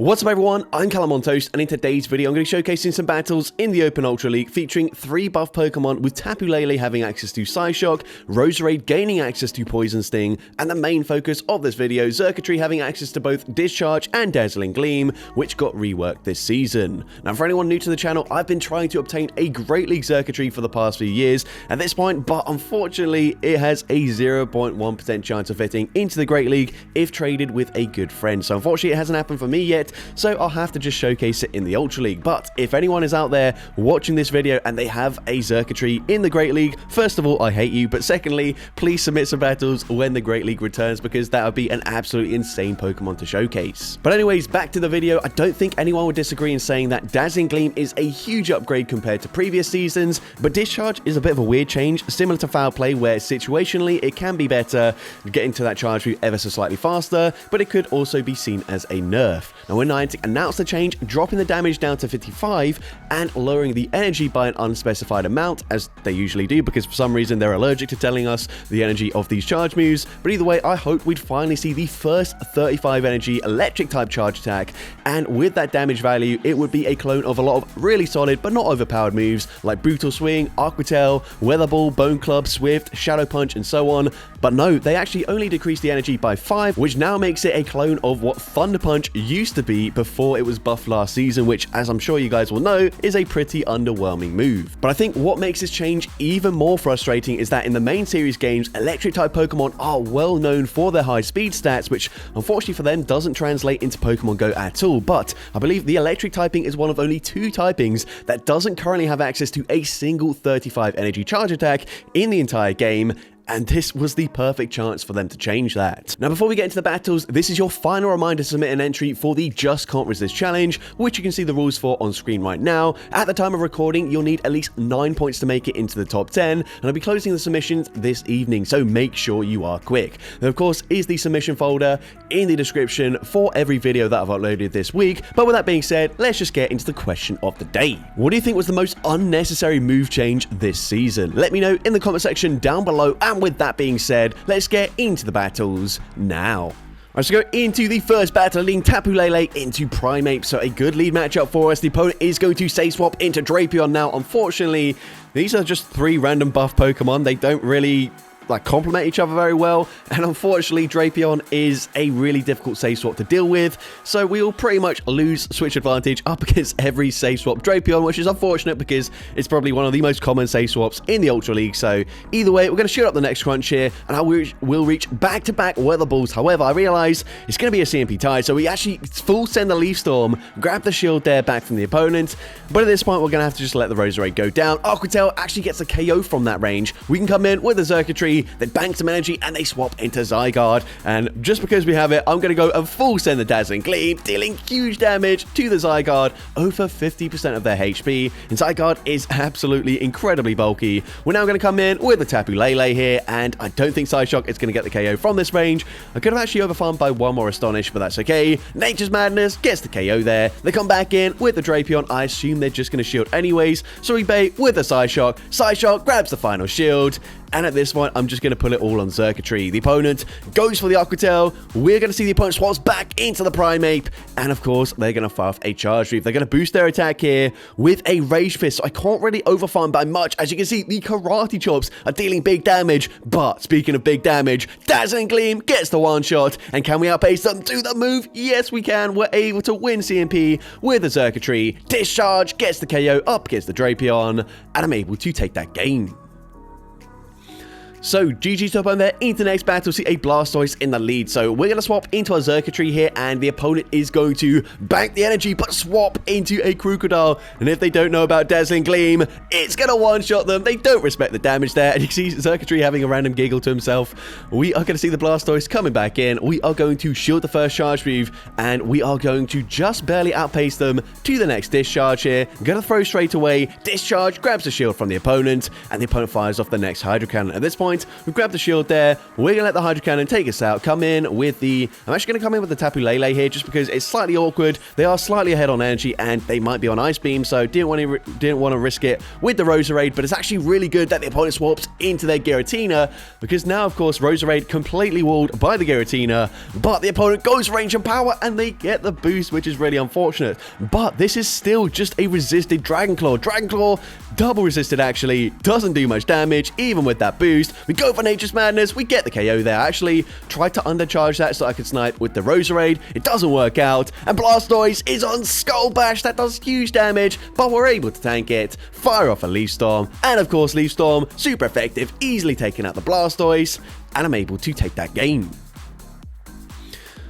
What's up everyone, I'm CallumOnToast, and in today's video I'm going to be showcasing some battles in the Open Ultra League featuring 3 buff Pokemon, with Tapu Lele having access to Psyshock, Roserade gaining access to Poison Sting, and the main focus of this video, Xurkitree having access to both Discharge and Dazzling Gleam, which got reworked this season. Now for anyone new to the channel, I've been trying to obtain a Great League Xurkitree for the past few years at this point, but unfortunately it has a 0.1% chance of fitting into the Great League if traded with a good friend. So unfortunately it hasn't happened for me yet, so I'll have to just showcase it in the Ultra League. But if anyone is out there watching this video and they have a Xurkitree in the Great League, first of all, I hate you, but secondly, please submit some battles when the Great League returns, because that would be an absolutely insane Pokemon to showcase. But anyways, back to the video. I don't think anyone would disagree in saying that Dazzling Gleam is a huge upgrade compared to previous seasons, but Discharge is a bit of a weird change, similar to Foul Play, where situationally it can be better, getting to that charge route ever so slightly faster, but it could also be seen as a nerf. Now when Niantic announced the change, dropping the damage down to 55 and lowering the energy by an unspecified amount, as they usually do, because for some reason they're allergic to telling us the energy of these charge moves. But either way, I hope we'd finally see the first 35 energy electric type charge attack, and with that damage value it would be a clone of a lot of really solid but not overpowered moves like Brutal Swing, Aqua Tail, Weather Ball, Bone Club, Swift, Shadow Punch, and so on. But no, they actually only decreased the energy by 5, which now makes it a clone of what Thunder Punch used to be before it was buffed last season, which, as I'm sure you guys will know, is a pretty underwhelming move. But I think what makes this change even more frustrating is that in the main series games, electric type Pokemon are well known for their high speed stats, which unfortunately for them doesn't translate into Pokemon Go at all. But I believe the electric typing is one of only 2 typings that doesn't currently have access to a single 35 energy charge attack in the entire game, and this was the perfect chance for them to change that. Now before we get into the battles, this is your final reminder to submit an entry for the Just Can't Resist challenge, which you can see the rules for on screen right now. At the time of recording, you'll need at least 9 points to make it into the top 10, and I'll be closing the submissions this evening, so make sure you are quick. There of course is the submission folder in the description for every video that I've uploaded this week. But with that being said, let's just get into the question of the day. What do you think was the most unnecessary move change this season? Let me know in the comment section down below. And with that being said, let's get into the battles now. Let's go into the first battle, leading Tapu Lele into Primeape. So a good lead matchup for us. The opponent is going to say swap into Drapion. Now, unfortunately, these are just 3 random buff Pokemon. They don't really complement each other very well, and unfortunately Drapion is a really difficult save swap to deal with, so we will pretty much lose switch advantage up against every save swap Drapion, which is unfortunate because it's probably one of the most common save swaps in the Ultra League. So either way, we're going to shoot up the next crunch here, and I will reach back-to-back Weather Balls. However, I realize it's going to be a CMP tie, so we actually full send the Leaf Storm, grab the shield there back from the opponent, but at this point we're going to have to just let the Roserade go down. Aqua Tail actually gets a KO from that range. We can come in with the Xurkitree, they bank some energy, and they swap into Zygarde. And just because we have it, I'm going to go and full send the Dazzling Gleam, dealing huge damage to the Zygarde, over 50% of their HP. And Zygarde is absolutely incredibly bulky. We're now going to come in with the Tapu Lele here, and I don't think Psyshock is going to get the KO from this range. I could have actually overfarmed by 1 more Astonish, but that's okay. Nature's Madness gets the KO there. They come back in with the Drapion. I assume they're just going to shield anyways, so we bait with the Psyshock. Psyshock grabs the final shield, and at this point, I'm just going to put it all on Xurkitree. The opponent goes for the Aqua Tail. We're going to see the opponent swaps back into the Primeape. And of course, they're going to fire off a Charge Reef. They're going to boost their attack here with a Rage Fist. So I can't really overfarm by much. As you can see, the Karate Chops are dealing big damage. But speaking of big damage, Dazzling Gleam gets the one-shot. And can we outpace them to the move? Yes, we can. We're able to win CMP with the Xurkitree. Discharge gets the KO up against the Drapion. And I'm able to take that game. So GG to opponent there. Into the next battle, see a Blastoise in the lead. So we're going to swap into a Xurkitree here, and the opponent is going to bank the energy but swap into a Crocodile. And if they don't know about Dazzling Gleam, it's going to one-shot them. They don't respect the damage there, and you see Xurkitree having a random giggle to himself. We are going to see the Blastoise coming back in. We are going to shield the first charge move, and we are going to just barely outpace them to the next Discharge here. Going to throw straight away. Discharge grabs the shield from the opponent, and the opponent fires off the next Hydro Cannon. At this point, point. We've grabbed the shield there. We're going to let the Hydro Cannon take us out. Come in with the... I'm actually going to come in with the Tapu Lele here just because it's slightly awkward. They are slightly ahead on energy and they might be on Ice Beam, so didn't want to risk it with the Roserade, but it's actually really good that the opponent swaps into their Giratina because now, of course, Roserade completely walled by the Giratina, but the opponent goes range and power and they get the boost, which is really unfortunate. But this is still just a resisted Dragon Claw. Dragon Claw, double resisted actually, doesn't do much damage even with that boost. We go for Nature's Madness, we get the KO there. I actually tried to undercharge that so I could snipe with the Roserade. It doesn't work out, and Blastoise is on Skull Bash. That does huge damage, but we're able to tank it, fire off a Leaf Storm, and of course Leaf Storm, super effective, easily taking out the Blastoise, and I'm able to take that game.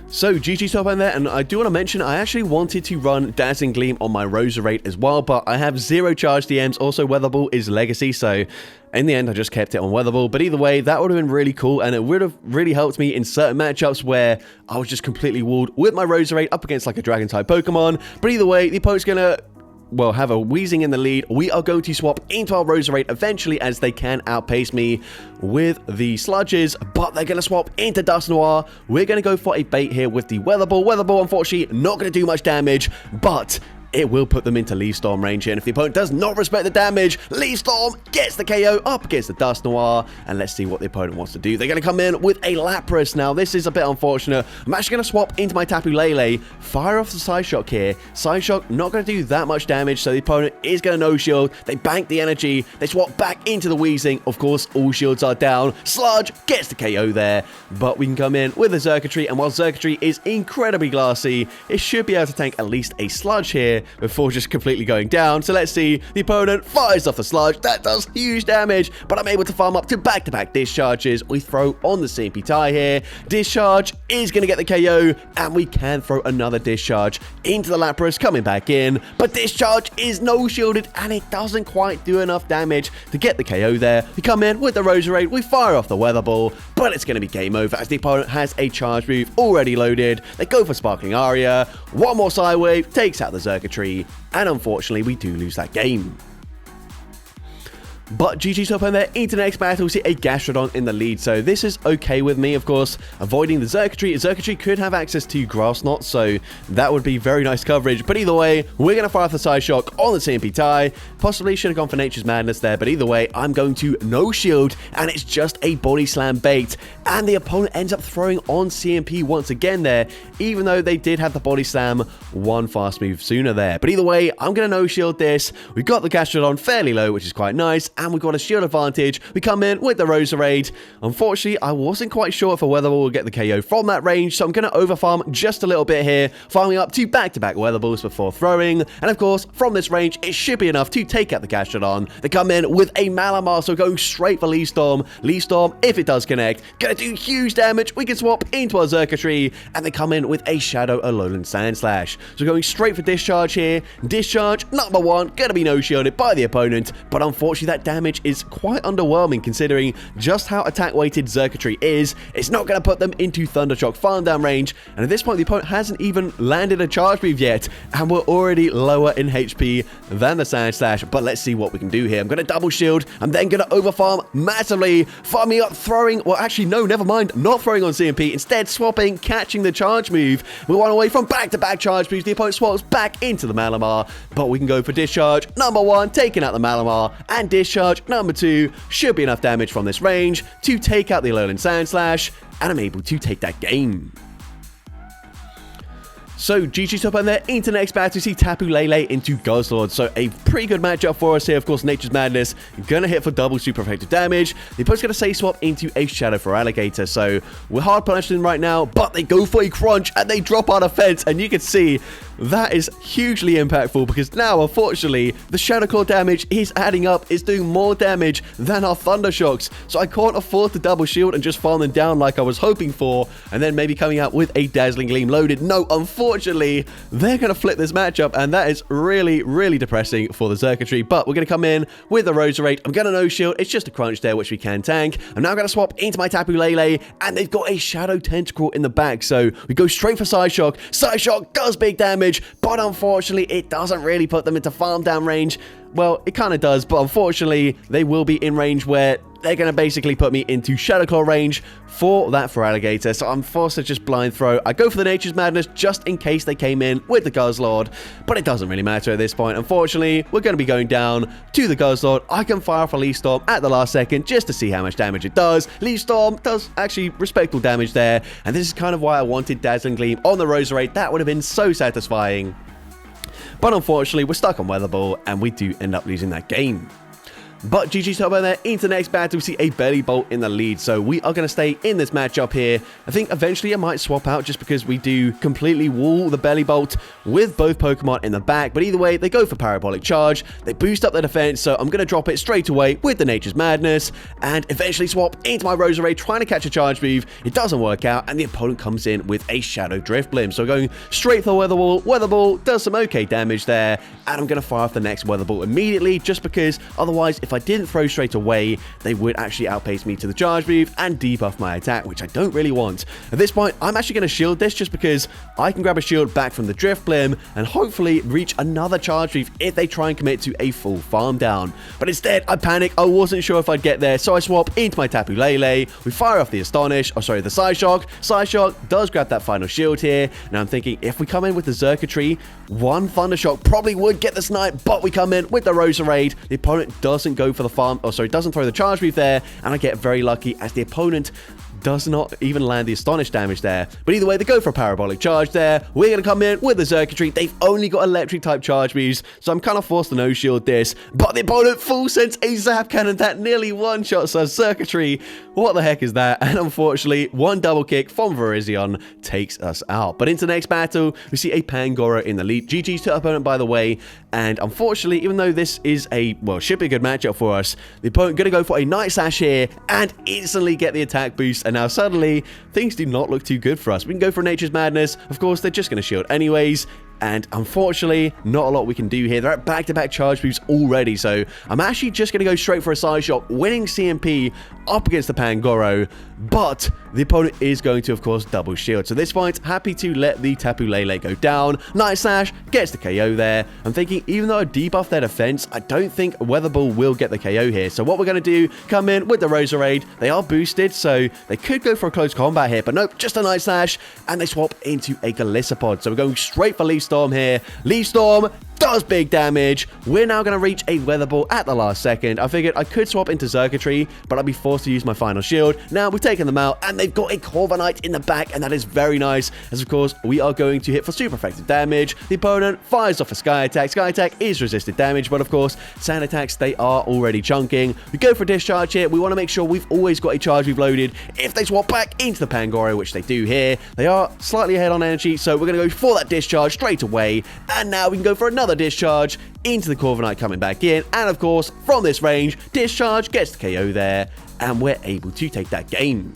So, GG top end there, and I do want to mention, I actually wanted to run Dazzling Gleam on my Roserade as well, but I have 0 charge DMs, also Weather Ball is Legacy, so in the end, I just kept it on Weather Ball. But either way, that would have been really cool, and it would have really helped me in certain matchups where I was just completely walled with my Roserade up against like a Dragon-type Pokemon. But either way, the opponent's going to... well, have a Weezing in the lead. We are going to swap into our Roserade eventually as they can outpace me with the Sludges, but they're going to swap into Dusknoir. We're going to go for a bait here with the Weather Ball. Weather Ball, unfortunately, not going to do much damage, but it will put them into Leaf Storm range here. And if the opponent does not respect the damage, Leaf Storm gets the KO up against the Dusknoir. And let's see what the opponent wants to do. They're going to come in with a Lapras. Now, this is a bit unfortunate. I'm actually going to swap into my Tapu Lele, fire off the Side Shock here. Side Shock not going to do that much damage, so the opponent is going to no shield. They bank the energy. They swap back into the Weezing. Of course, all shields are down. Sludge gets the KO there, but we can come in with a Xurkitree. And while Xurkitree is incredibly glassy, it should be able to tank at least a Sludge here before just completely going down. So let's see, the opponent fires off the Sludge. That does huge damage, but I'm able to farm up to back-to-back discharges. We throw on the CMP tie here. Discharge is going to get the KO, and we can throw another discharge into the Lapras, coming back in, but discharge is no shielded, and it doesn't quite do enough damage to get the KO there. We come in with the Roserade, we fire off the Weather Ball, but it's going to be game over as the opponent has a charge move already loaded. They go for Sparkling Aria, one more Psy Wave, takes out the Xurkitree, and unfortunately we do lose that game. But GG top end there, into the next battle, we see a Gastrodon in the lead, so this is okay with me, of course, avoiding the Xurkitree. Xurkitree could have access to Grass Knot, so that would be very nice coverage, but either way, we're going to fire off the Side Shock on the CMP tie. Possibly should have gone for Nature's Madness there, but either way, I'm going to no shield, and it's just a Body Slam bait, and the opponent ends up throwing on CMP once again there, even though they did have the Body Slam one fast move sooner there. But either way, I'm going to no shield this. We've got the Gastrodon fairly low, which is quite nice, and we've got a shield advantage. We come in with the Roserade. Unfortunately, I wasn't quite sure if a Weather Ball will get the KO from that range, so I'm going to overfarm just a little bit here, farming up to back-to-back Weather Balls before throwing. And of course, from this range, it should be enough to take out the Gastrodon. They come in with a Malamar, so going straight for Leaf Storm. Leaf Storm, if it does connect, going to do huge damage. We can swap into our Xurkitree, and they come in with a Shadow Alolan Sandslash. So going straight for Discharge here. Discharge, number one, going to be no-shielded by the opponent, but unfortunately that damage is quite underwhelming considering just how attack-weighted Xurkitree is. It's not going to put them into Thunder Shock farm down range, and at this point the opponent hasn't even landed a charge move yet, and we're already lower in HP than the Sandslash. But let's see what we can do here. I'm going to double shield. I'm then going to overfarm massively, farming up, throwing, well actually no, never mind, not throwing on CMP, instead swapping, catching the charge move. We're one away from back-to-back charge moves. The opponent swaps back into the Malamar, but we can go for Discharge, number one, taking out the Malamar, and Discharge, number two, should be enough damage from this range to take out the Alolan Sandslash, and I'm able to take that game. So, GG top end there, into the next battle, we see Tapu Lele into Guzzlord. So, a pretty good matchup for us here. Of course, Nature's Madness, gonna hit for double super effective damage. The opponent's gonna say swap into a Shadow for Alligator. So, we're hard punishing them right now, but they go for a Crunch, and they drop on a fence, and you can see that is hugely impactful because now, unfortunately, the Shadow Claw damage is adding up. It's doing more damage than our Thunder Shocks. So I can't afford to double shield and just farm them down like I was hoping for, and then maybe coming out with a Dazzling Gleam loaded. No, unfortunately, they're going to flip this matchup, and that is really, really depressing for the Xurkitree. But we're going to come in with the Roserade. I'm going to no shield. It's just a Crunch there, which we can tank. I'm now going to swap into my Tapu Lele, and they've got a Shadow Tentacruel in the back. So we go straight for Side Shock. Side Shock does big damage, but unfortunately it doesn't really put them into farm down range. Well, it kind of does, but unfortunately they will be in range where they're going to basically put me into Shadow Claw range for that Feraligatr. So I'm forced to just blind throw. I go for the Nature's Madness just in case they came in with the Guzzlord, but it doesn't really matter at this point. Unfortunately, we're going to be going down to the Guzzlord. I can fire off a Leaf Storm at the last second just to see how much damage it does. Leaf Storm does actually respectable damage there, and this is kind of why I wanted Dazzling Gleam on the Roserade. That would have been so satisfying. But unfortunately, we're stuck on Weather Ball, and we do end up losing that game. But GG's top there. Into the next battle, we see a Belly Bolt in the lead. So we are going to stay in this matchup here. I think eventually I might swap out just because we do completely wall the Belly Bolt with both Pokemon in the back. But either way, they go for Parabolic Charge. They boost up their defense. So I'm going to drop it straight away with the Nature's Madness and eventually swap into my Roserade trying to catch a Charge Move. It doesn't work out and the opponent comes in with a Shadow Drift Blim. So going straight for the Weather Ball. Weather Ball does some okay damage there. And I'm going to fire off the next Weather Ball immediately just because otherwise if I didn't throw straight away, they would actually outpace me to the charge move and debuff my attack, which I don't really want. At this point, I'm actually going to shield this just because I can grab a shield back from the Drift Blim and hopefully reach another charge move if they try and commit to a full farm down. But instead, I panic. I wasn't sure if I'd get there, so I swap into my Tapu Lele. We fire off the Astonish, the Psyshock. Psyshock does grab that final shield here. Now I'm thinking if we come in with the Xurkitree, one Thundershock probably would get the snipe, but we come in with the Roserade. The opponent doesn't go for the farm, doesn't throw the charge move there, and I get very lucky as the opponent does not even land the Astonish damage there. But either way, they go for a Parabolic Charge there. We're going to come in with the Xurkitree. They've only got electric type charge moves, so I'm kind of forced to no-shield this. But the opponent full sends a Zap Cannon that nearly one-shots our Xurkitree. What the heck is that? And unfortunately, one double kick from Virizion takes us out. But into the next battle, we see a Pangoro in the lead. GG's to our opponent, by the way. And unfortunately, even though this is a, well, should be a good matchup for us, the opponent going to go for a Night Slash here and instantly get the attack boost. And now suddenly, things do not look too good for us. We can go for Nature's Madness. Of course, they're just going to shield anyways. And unfortunately, not a lot we can do here. They're at back-to-back charge moves already, so I'm actually just going to go straight for a Psyshock, winning CMP up against the Pangoro, but the opponent is going to, of course, double shield. So this fight, happy to let the Tapu Lele go down. Night Slash gets the KO there. I'm thinking, even though I debuff their defense, I don't think Weather Ball will get the KO here. So what we're going to do, come in with the Roserade. They are boosted, so they could go for a close combat here, but nope, just a Night Slash, and they swap into a Galissapod. So we're going straight for Leaf Storm here. Leaf Storm does big damage. We're now going to reach a Weather Ball at the last second. I figured I could swap into Xurkitree, but I'd be forced to use my final shield. Now we've taken them out, and they've got a Corviknight in the back, and that is very nice, as of course, we are going to hit for super effective damage. The opponent fires off a Sky Attack. Sky Attack is resisted damage, but of course, Sand Attacks, they are already chunking. We go for a Discharge here. We want to make sure we've always got a charge move loaded. If they swap back into the Pangoro, which they do here, they are slightly ahead on energy, so we're going to go for that Discharge straight away, and now we can go for another Discharge into the Corviknight coming back in, and of course from this range Discharge gets the KO there and we're able to take that game.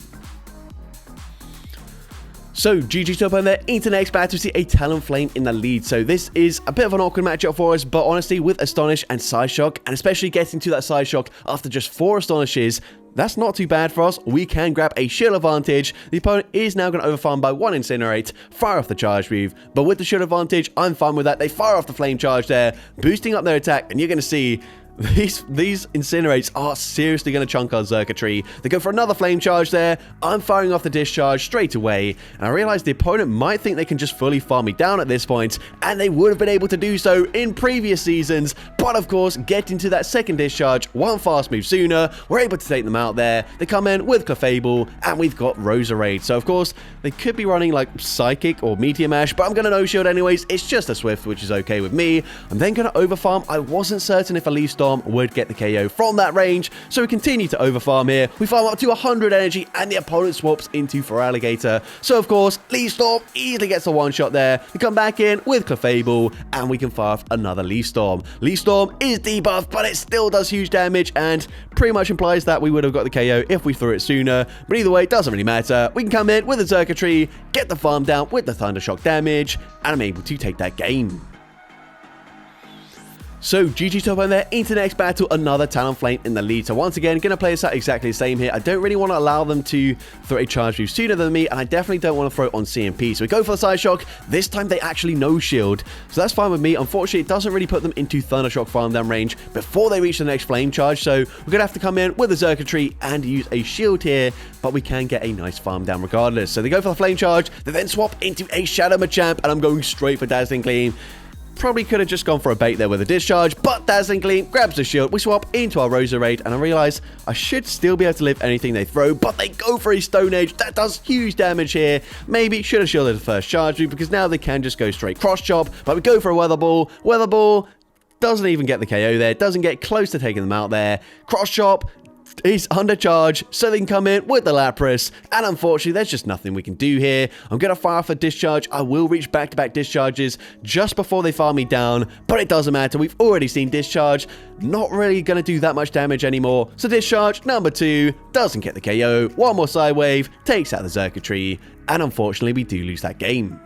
So, GG's top on there. Into the next battle, we see a Talonflame in the lead. So, this is a bit of an awkward matchup for us, but honestly, with Astonish and Psyshock, and especially getting to that Psyshock after just 4 Astonishes, that's not too bad for us. We can grab a shield advantage. The opponent is now going to overfarm by 1 Incinerate, fire off the charge move. But with the shield advantage, I'm fine with that. They fire off the Flame Charge there, boosting up their attack, and you're going to see these Incinerates are seriously going to chunk our Xurkitree. They go for another Flame Charge there. I'm firing off the Discharge straight away. And I realize the opponent might think they can just fully farm me down at this point. And they would have been able to do so in previous seasons. But of course, getting to that second Discharge one fast move sooner, we're able to take them out there. They come in with Clefable. And we've got Roserade. So of course, they could be running like Psychic or Meteor Mash. But I'm going to no-shield anyways. It's just a Swift, which is okay with me. I'm then going to overfarm. I wasn't certain if a Leaf Storm would get the KO from that range, so we continue to overfarm here. We farm up to 100 energy, and the opponent swaps into Feraligatr. So, of course, Leaf Storm easily gets a one-shot there. We come back in with Clefable, and we can fire off another Leaf Storm. Leaf Storm is debuffed, but it still does huge damage, and pretty much implies that we would have got the KO if we threw it sooner. But either way, it doesn't really matter. We can come in with a Xurkitree, get the farm down with the Thundershock damage, and I'm able to take that game. So GG top on there, into the next battle, another Talonflame in the lead. So once again, going to play this out exactly the same here. I don't really want to allow them to throw a charge move sooner than me, and I definitely don't want to throw it on CMP. So we go for the Side Shock. This time they actually no shield, so that's fine with me. Unfortunately, it doesn't really put them into Thunder Shock farm down range before they reach the next Flame Charge, so we're going to have to come in with a Xurkitree and use a shield here, but we can get a nice farm down regardless. So they go for the Flame Charge, they then swap into a Shadow Machamp, and I'm going straight for Dazzling Gleam. Probably could have just gone for a bait there with a Discharge, but Dazzling Gleam grabs the shield. We swap into our Roserade, and I realize I should still be able to live anything they throw, but they go for a Stone Edge. That does huge damage here. Maybe should have shielded the first charge move, because now they can just go straight Cross Chop, but we go for a Weather Ball. Weather Ball doesn't even get the KO there, doesn't get close to taking them out there. Cross Chop is under charge, so they can come in with the Lapras, and unfortunately there's just nothing we can do here. I'm going to fire off a Discharge. I will reach back-to-back Discharges just before they farm me down, but it doesn't matter. We've already seen Discharge, not really going to do that much damage anymore. So Discharge number 2 doesn't get the KO. One more Side Wave takes out the Xurkitree, and unfortunately we do lose that game.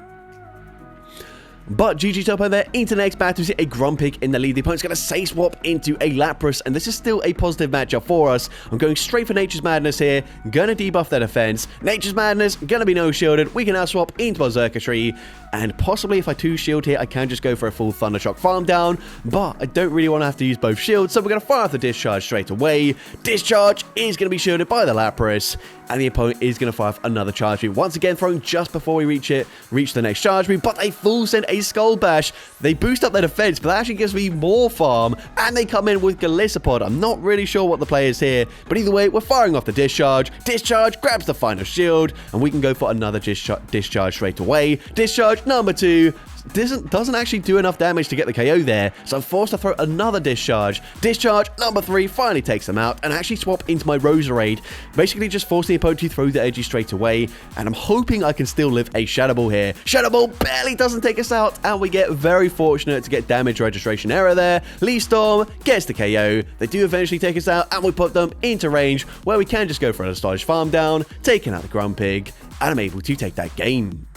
But GG top over there, into the next battle, we see a Grumpig in the lead. The opponent's going to say swap into a Lapras, and this is still a positive matchup for us. I'm going straight for Nature's Madness here, going to debuff their defense. Nature's Madness, going to be no shielded. We can now swap into our Xurkitree, and possibly if I 2-shield here, I can just go for a full Thunder Shock farm down, but I don't really want to have to use both shields, so we're going to fire off the Discharge straight away. Discharge is going to be shielded by the Lapras, and the opponent is going to fire off another charge move. Once again, throwing just before we reach the next charge move, but they full send a Skull Bash. They boost up their defense, but that actually gives me more farm, and they come in with Galissapod. I'm not really sure what the play is here, but either way, we're firing off the Discharge. Discharge grabs the final shield, and we can go for another Discharge straight away. Discharge number 2 doesn't actually do enough damage to get the KO there, so I'm forced to throw another Discharge. Discharge number 3 finally takes them out, and actually swap into my Roserade, basically just forcing the opponent to throw the edgy straight away, and I'm hoping I can still live a Shadow Ball here. Shadow Ball barely doesn't take us out, and we get very fortunate to get damage registration error there. Leaf Storm gets the KO. They do eventually take us out, and we put them into range where we can just go for an Astonished Farm down, taking out the Grumpig, and I'm able to take that game.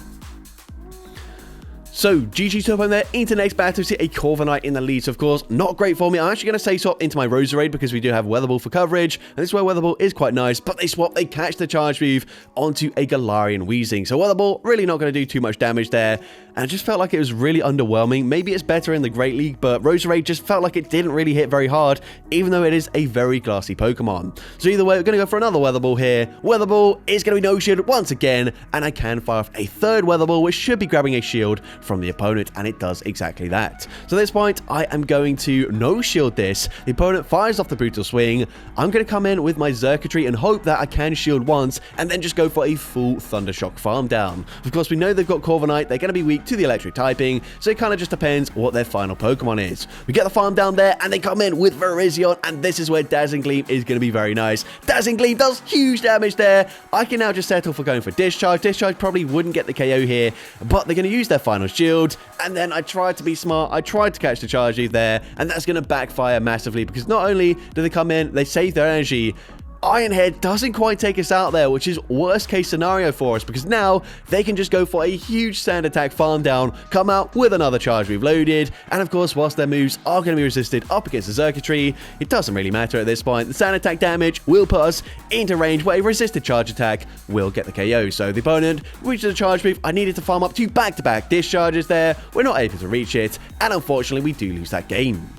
So, GG top on there, into the next battle, see a Corviknight in the lead. So, of course, not great for me. I'm actually going to say swap into my Roserade because we do have Weather Ball for coverage. And this is where Weather Ball is quite nice, but they swap, they catch the charge move onto a Galarian Weezing. So, Weather Ball really not going to do too much damage there. And I just felt like it was really underwhelming. Maybe it's better in the Great League, but Roserade just felt like it didn't really hit very hard, even though it is a very glassy Pokemon. So either way, we're going to go for another Weather Ball here. Weather Ball is going to be no shield once again, and I can fire off a third Weather Ball, which should be grabbing a shield from the opponent, and it does exactly that. So at this point, I am going to no shield this. The opponent fires off the Brutal Swing. I'm going to come in with my Xurkitree and hope that I can shield once, and then just go for a full Thunder Shock farm down. Of course, we know they've got Corviknight. They're going to be weak to the electric typing, so it kind of just depends what their final Pokemon is. We get the farm down there, and they come in with Virizion, and this is where Dazzling Gleam is going to be very nice. Dazzling Gleam does huge damage there. I can now just settle for going for Discharge. Discharge probably wouldn't get the KO here, but they're going to use their final shield, and then I tried to be smart. I tried to catch the charge lead there, and that's going to backfire massively, because not only do they come in, they save their energy, Iron Head doesn't quite take us out there, which is worst case scenario for us, because now they can just go for a huge Sand Attack farm down, come out with another charge we've loaded, and of course, whilst their moves are going to be resisted up against the Xurkitree, it doesn't really matter at this point. The Sand Attack damage will put us into range where a resisted charge attack will get the KO. So the opponent reaches the charge move. I needed to farm up to back-to-back discharges there. We're not able to reach it, and unfortunately, we do lose that game.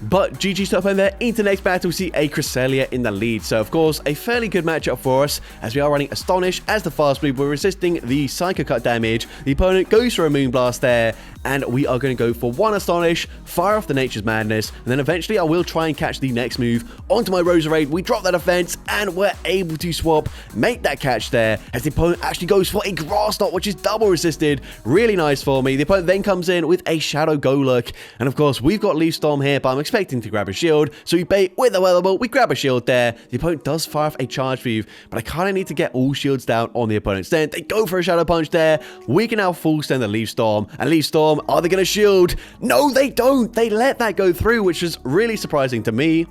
But GG top end there, into the next battle, we see a Cresselia in the lead. So, of course, a fairly good matchup for us, as we are running Astonish as the fast move. We're resisting the Psycho Cut damage. The opponent goes for a Moonblast there, and we are going to go for one Astonish, fire off the Nature's Madness, and then eventually I will try and catch the next move onto my Roserade. We drop that defense, and we're able to swap, make that catch there, as the opponent actually goes for a Grass Knot, which is double resisted. Really nice for me. The opponent then comes in with a Shadow Golurk, and of course, we've got Leaf Storm here, but I'm expecting to grab a shield, so we bait with the Weather Ball, we grab a shield there. The opponent does fire off a charge move, but I kind of need to get all shields down on the opponent's stand. They go for a Shadow Punch there. We can now full send the Leaf Storm, and Leaf Storm, are they going to shield? No, they don't. They let that go through, which is really surprising to me.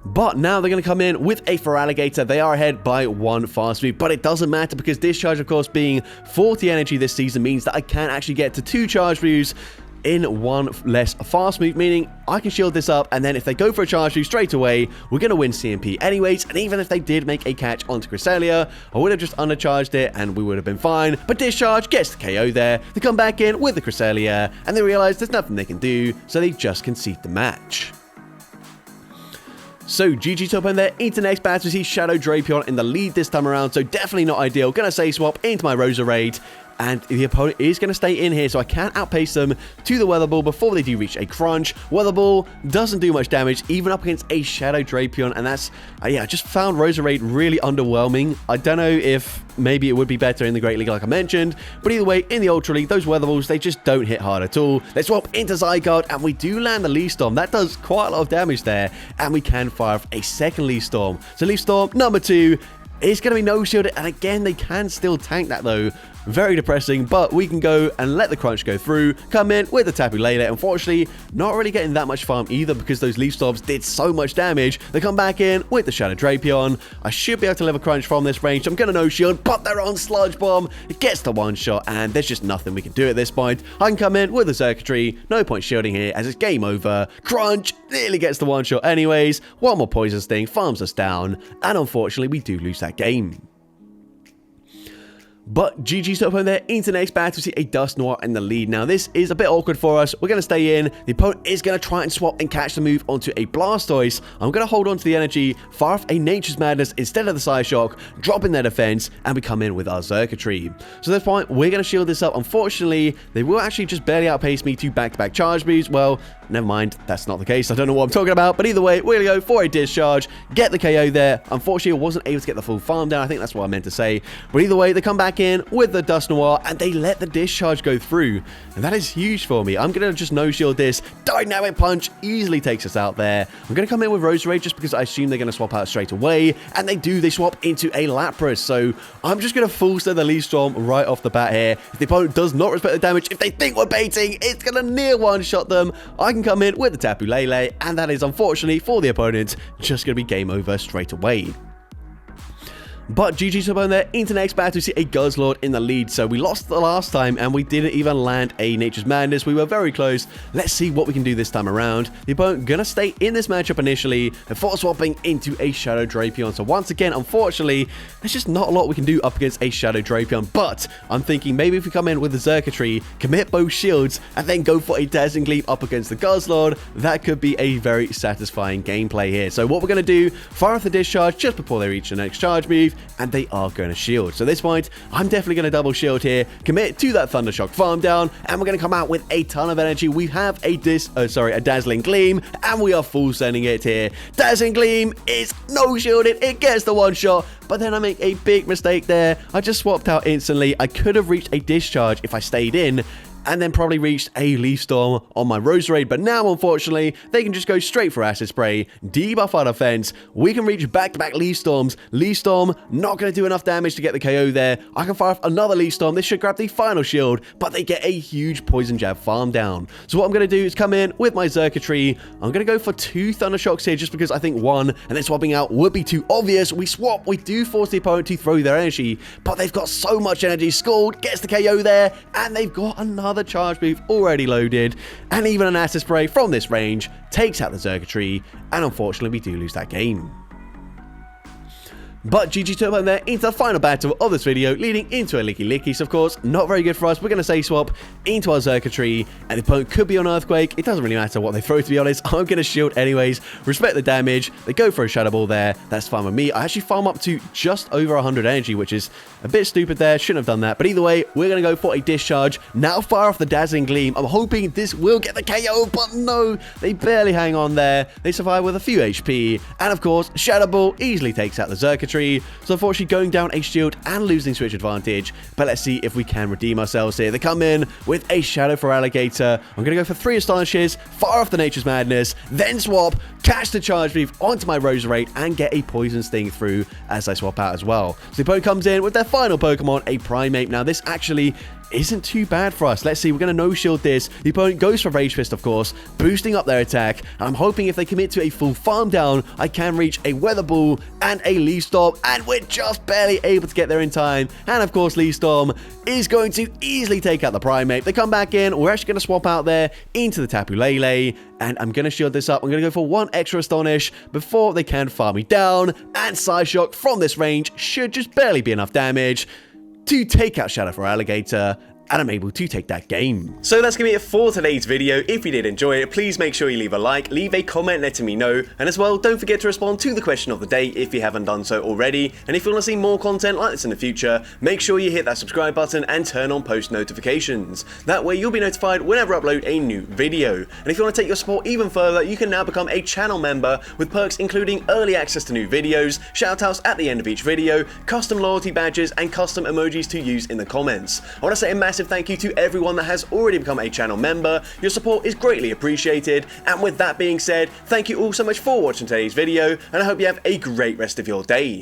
But now they're going to come in with a Feraligatr. They are ahead by one fast move, but it doesn't matter because Discharge, of course, being 40 energy this season means that I can actually get to two charge moves. in one less fast move, meaning I can shield this up, and then if they go for a charge move straight away, we're going to win CMP anyways. And even if they did make a catch onto Cresselia, I would have just undercharged it and we would have been fine. But Discharge gets the KO there. They come back in with the Cresselia and they realize there's nothing they can do, so they just concede the match. So GG top end there into next battle. We see Shadow Drapion in the lead this time around, so definitely not ideal. Gonna say swap into my Roserade, and the opponent is going to stay in here, so I can't outpace them to the Weather Ball before they do reach a crunch. Weather Ball doesn't do much damage, even up against a Shadow Drapion, and that's, yeah, I just found Roserade really underwhelming. I don't know if maybe it would be better in the Great League like I mentioned, but either way, in the Ultra League, those Weather Balls, they just don't hit hard at all. Let's swap into Zygarde, and we do land the Leaf Storm. That does quite a lot of damage there, and we can fire off a second Leaf Storm. So Leaf Storm number 2 is going to be no shielded, and again, they can still tank that though. Very depressing, but we can go and let the crunch go through, come in with the Tapu Lele. Unfortunately, not really getting that much farm either because those Leaf Storms did so much damage. They come back in with the Shadow Drapion. I should be able to live a crunch from this range. I'm going to no shield, but they're on Sludge Bomb. It gets the one shot, and there's just nothing we can do at this point. I can come in with the Xurkitree. No point shielding here as it's game over. Crunch nearly gets the one shot anyways. One more Poison Sting farms us down, and unfortunately, we do lose that game. But GG's top opponent there into the next battle. We see a Dusknoir in the lead. Now, this is a bit awkward for us. We're going to stay in. The opponent is going to try and swap and catch the move onto a Blastoise. I'm going to hold on to the energy, fire off a Nature's Madness instead of the Psyshock, drop in their defense, and we come in with our Xurkitree. So at this point, we're going to shield this up. Unfortunately, they will actually just barely outpace me to back-to-back charge moves. Well, never mind. That's not the case. I don't know what I'm talking about. But either way, we're going to go for a Discharge, get the KO there. Unfortunately, I wasn't able to get the full farm down. I think that's what I meant to say. But either way, they come back in with the Dusknoir, and they let the Discharge go through, and that is huge for me. I'm gonna just no shield this. Dynamic Punch easily takes us out there. I'm gonna come in with Roserade just because I assume they're gonna swap out straight away, and they do. They swap into a Lapras, so I'm just gonna full send the Leaf Storm right off the bat here. If the opponent does not respect the damage, if they think we're baiting, it's gonna near one-shot them. I can come in with the Tapu Lele, and that is unfortunately for the opponent just gonna be game over straight away. But GG's opponent there into next battle. We see a Guzzlord in the lead. So we lost the last time and we didn't even land a Nature's Madness. We were very close. Let's see what we can do this time around. The opponent gonna stay in this matchup initially before swapping into a Shadow Drapion. So once again, unfortunately, there's just not a lot we can do up against a Shadow Drapion. But I'm thinking maybe if we come in with the Xurkitree, commit both shields, and then go for a Dazzling Gleam up against the Guzzlord, that could be a very satisfying gameplay here. So what we're gonna do, fire off the Discharge just before they reach the next charge move, and they are going to shield. So at this point, I'm definitely going to double shield here, commit to that Thundershock farm down, and we're going to come out with a ton of energy. We have a Dazzling Gleam, and we are full sending it here. Dazzling Gleam is no shielded. It gets the one shot, but then I make a big mistake there. I just swapped out instantly. I could have reached a Discharge if I stayed in, and then probably reached a Leaf Storm on my Roserade, but now, unfortunately, they can just go straight for Acid Spray, debuff our defense. We can reach back-to-back Leaf Storms. Leaf Storm, not going to do enough damage to get the KO there. I can fire off another Leaf Storm. This should grab the final shield, but they get a huge Poison Jab farm down. So what I'm going to do is come in with my Xurkitree. I'm going to go for 2 Thundershocks here, just because I think 1 and then swapping out would be too obvious. We swap. We do force the opponent to throw their energy, but they've got so much energy. Scald gets the KO there, and they've got another charge move already loaded, and even an Acid Spray from this range takes out the Xurkitree, and unfortunately we do lose that game. But GG Turbo there into the final battle of this video, leading into a Licky Lickies, of course. Not very good for us. We're going to say swap into our Xurkitree, and the opponent could be on Earthquake. It doesn't really matter what they throw, to be honest. I'm going to shield anyways. Respect the damage. They go for a Shadow Ball there. That's fine with me. I actually farm up to just over 100 energy, which is a bit stupid there. Shouldn't have done that. But either way, we're going to go for a Discharge. Now fire off the Dazzling Gleam. I'm hoping this will get the KO, but no. They barely hang on there. They survive with a few HP. And of course, Shadow Ball easily takes out the Xurkitree. So unfortunately going down a shield and losing switch advantage, but let's see if we can redeem ourselves here. They come in with a Shadow for Alligator. I'm going to go for 3 Astonishes, fire off the Nature's Madness, then swap, catch the charge move onto my Roserade, and get a Poison Sting through as I swap out as well. So the opponent comes in with their final Pokemon, a Primeape. Now this actually isn't too bad for us. Let's see, we're going to no-shield this. The opponent goes for Rage Fist, of course, boosting up their attack. And I'm hoping if they commit to a full farm down, I can reach a Weather Ball and a Leaf Storm, and we're just barely able to get there in time. And of course, Leaf Storm is going to easily take out the Primate. They come back in. We're actually going to swap out there into the Tapu Lele, and I'm going to shield this up. I'm going to go for one extra Astonish before they can farm me down, and Psyshock from this range should just barely be enough damage to take out Shadow for Alligator, and I'm able to take that game. So that's going to be it for today's video. If you did enjoy it, please make sure you leave a like, leave a comment letting me know, and as well, don't forget to respond to the question of the day if you haven't done so already. And if you want to see more content like this in the future, make sure you hit that subscribe button and turn on post notifications. That way you'll be notified whenever I upload a new video. And if you want to take your support even further, you can now become a channel member with perks including early access to new videos, shoutouts at the end of each video, custom loyalty badges, and custom emojis to use in the comments. I want to say a massive thank you to everyone that has already become a channel member. Your support is greatly appreciated, and with that being said, thank you all so much for watching today's video, and I hope you have a great rest of your day.